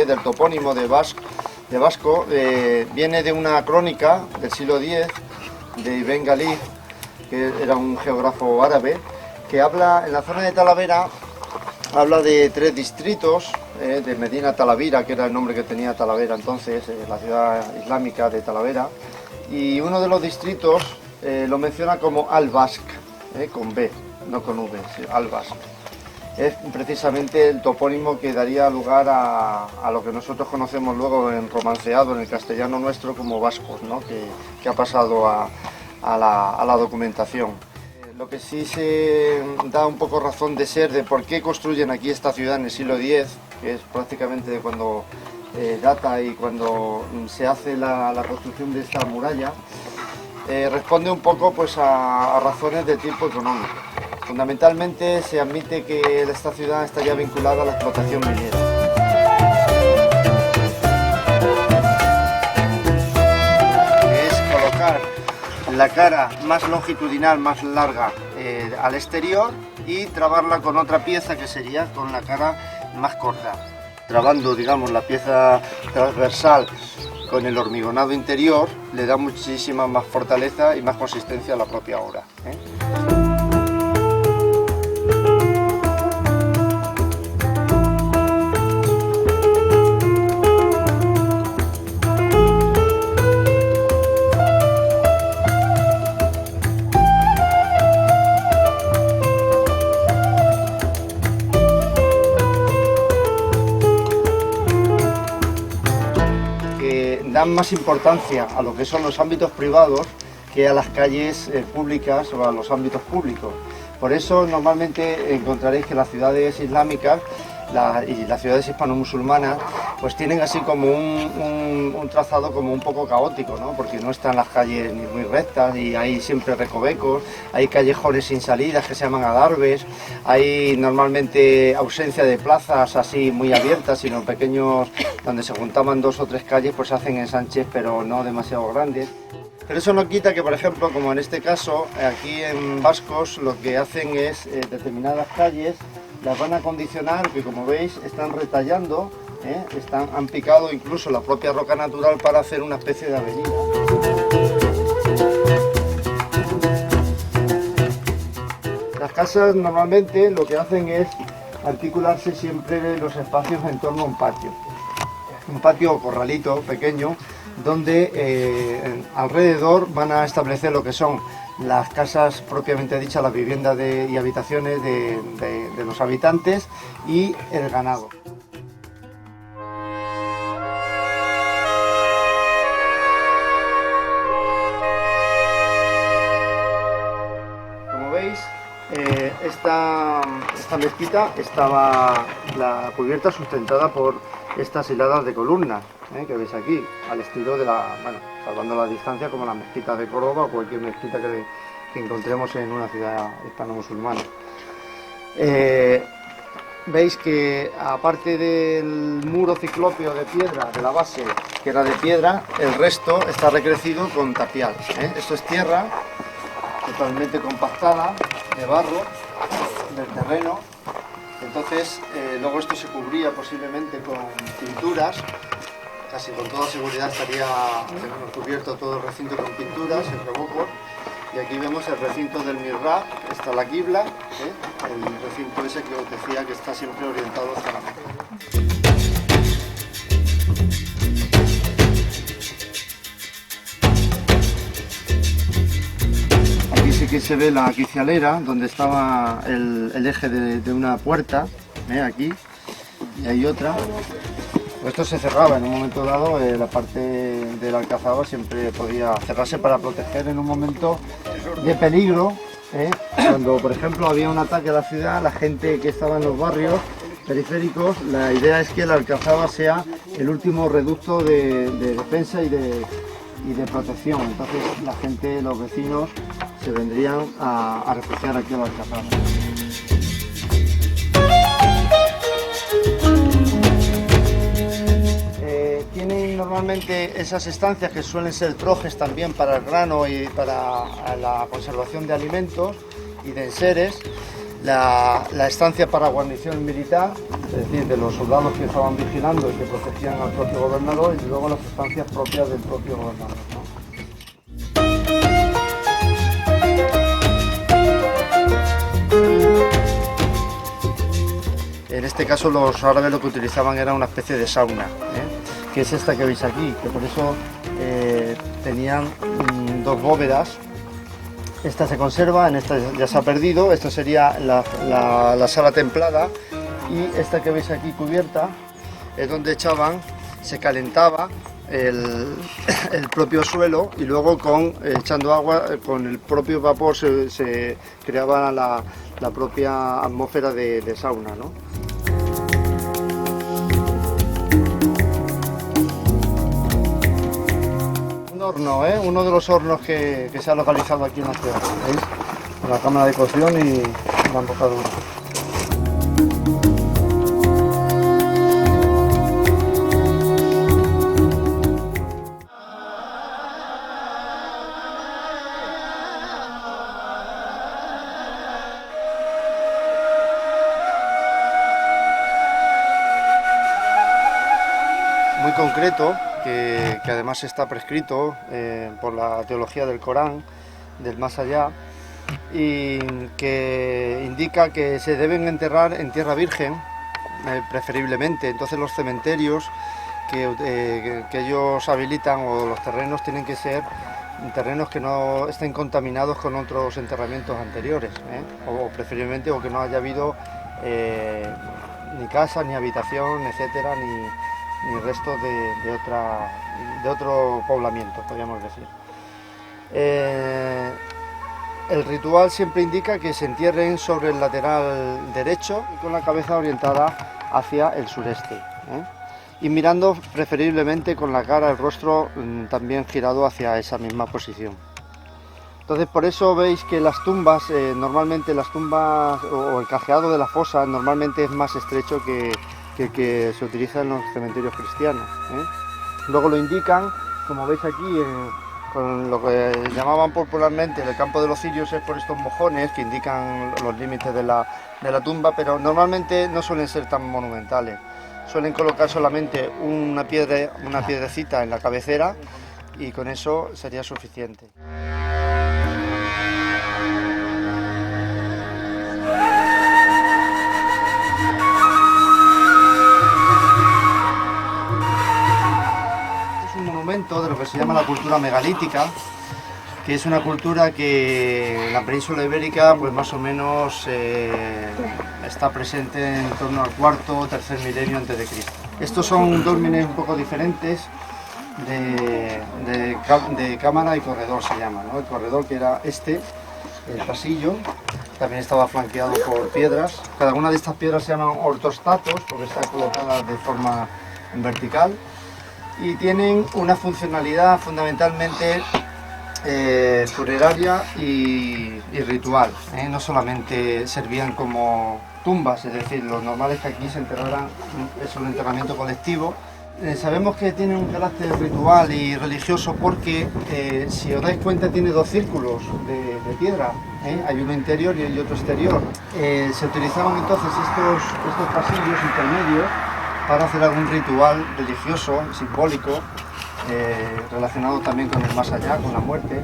del topónimo de Vasco, viene de una crónica del siglo X de Ibn Galí, que era un geógrafo árabe, que habla, en la zona de Talavera, habla de 3 distritos, de Medina Talavera, que era el nombre que tenía Talavera entonces, la ciudad islámica de Talavera, y uno de los distritos lo menciona como Al-Bask, con B, no con V, Al-Bask. Es precisamente el topónimo que daría lugar a lo que nosotros conocemos luego en romanceado, en el castellano nuestro, como vascos, ¿no? que ha pasado a la documentación. Lo que sí se da un poco razón de ser de por qué construyen aquí esta ciudad en el siglo X, que es prácticamente de cuando data y cuando se hace la construcción de esta muralla, responde un poco pues, a razones de tipo económico. Fundamentalmente se admite que esta ciudad está ya vinculada a la explotación minera. Es colocar la cara más longitudinal, más larga al exterior y trabarla con otra pieza que sería con la cara más corta. Trabando, digamos, la pieza transversal con el hormigonado interior le da muchísima más fortaleza y más consistencia a la propia obra. Dan más importancia a lo que son los ámbitos privados que a las calles públicas o a los ámbitos públicos. Por eso normalmente encontraréis que las ciudades islámicas y las ciudades hispano-musulmanas pues tienen así como un trazado como un poco caótico, ¿no? Porque no están las calles ni muy rectas y hay siempre recovecos, hay callejones sin salidas que se llaman adarves, hay normalmente ausencia de plazas así muy abiertas, sino pequeños donde se juntaban 2 o 3 calles, pues hacen ensanches pero no demasiado grandes. Pero eso no quita que, por ejemplo, como en este caso, aquí en Vascos lo que hacen es determinadas calles las van a acondicionar, que como veis están retallando, han picado incluso la propia roca natural para hacer una especie de avenida. Las casas normalmente lo que hacen es articularse siempre los espacios en torno a un patio o corralito pequeño, donde alrededor van a establecer lo que son las casas propiamente dichas, las viviendas y habitaciones de los habitantes y el ganado. Como veis, esta mezquita estaba la cubierta sustentada por estas hiladas de columnas que veis aquí, al estilo de salvando la distancia, como la mezquita de Córdoba o cualquier mezquita que encontremos en una ciudad hispano-musulmana. Veis que aparte del muro ciclópeo de piedra de la base, que era de piedra, el resto está recrecido con tapial. Esto es tierra totalmente compactada, de barro, del terreno. Entonces, luego esto se cubría posiblemente con pinturas, casi con toda seguridad estaría cubierto todo el recinto con pinturas, en revocos. Y aquí vemos el recinto del mihrab, está la qibla, el recinto ese que os decía que está siempre orientado hacia la Meca. Sí que se ve la quicialera, donde estaba el eje de una puerta, aquí, y hay otra. Esto se cerraba en un momento dado, la parte de la alcazaba siempre podía cerrarse para proteger en un momento de peligro, cuando por ejemplo había un ataque a la ciudad, la gente que estaba en los barrios periféricos, la idea es que la alcazaba sea el último reducto de defensa y de protección. Entonces la gente, los vecinos, se vendrían a refugiar aquí a la alcazaba. Tienen normalmente esas estancias que suelen ser trojes también para el grano y para la conservación de alimentos y de enseres. La estancia para guarnición militar, es decir, de los soldados que estaban vigilando y que protegían al propio gobernador, y luego las estancias propias del propio gobernador, ¿no? En este caso los árabes lo que utilizaban era una especie de sauna, que es esta que veis aquí, que por eso tenían dos bóvedas. Esta se conserva, en esta ya se ha perdido, esta sería la sala templada, y esta que veis aquí cubierta es donde echaban, se calentaba el propio suelo, y luego echando agua, con el propio vapor se creaba la propia atmósfera de sauna, ¿no? Un horno, uno de los hornos que se ha localizado aquí en la ciudad, ¿veis? Con la cámara de cocción y la embocadura. Muy concreto, que además está prescrito por la teología del Corán, del más allá, y que indica que se deben enterrar en tierra virgen, preferiblemente. Entonces los cementerios que ellos habilitan, o los terrenos, tienen que ser terrenos que no estén contaminados con otros enterramientos anteriores, o preferiblemente, o que no haya habido ni casa, ni habitación, etcétera, ni restos de otro poblamiento, podríamos decir. El ritual siempre indica que se entierren sobre el lateral derecho y con la cabeza orientada hacia el sureste, y mirando preferiblemente con la cara, el rostro también girado hacia esa misma posición. Entonces, por eso veis que las tumbas, normalmente las tumbas o el cajeado de la fosa normalmente es más estrecho que se utiliza en los cementerios cristianos, Luego lo indican, como veis aquí, con lo que llamaban popularmente el campo de los cirios, es por estos mojones que indican los límites de la tumba, pero normalmente no suelen ser tan monumentales. Suelen colocar solamente una piedrecita en la cabecera, y con eso sería suficiente. De lo que se llama la cultura megalítica, que es una cultura que en la península ibérica pues más o menos está presente en torno al cuarto o tercer milenio antes de Cristo. Estos son dos milenios un poco diferentes de cámara y corredor, se llama, ¿no? El corredor, que era el pasillo, también estaba flanqueado por piedras. Cada una de estas piedras se llaman ortostatos porque están colocadas de forma vertical, y tienen una funcionalidad fundamentalmente funeraria y ritual, no solamente servían como tumbas, es decir, lo normal es que aquí se enterraran, es un enterramiento colectivo. Sabemos que tiene un carácter ritual y religioso porque, si os dais cuenta, tiene dos círculos de piedra, hay uno interior y otro exterior. Se utilizaban entonces estos pasillos intermedios para hacer algún ritual religioso, simbólico, relacionado también con el más allá, con la muerte.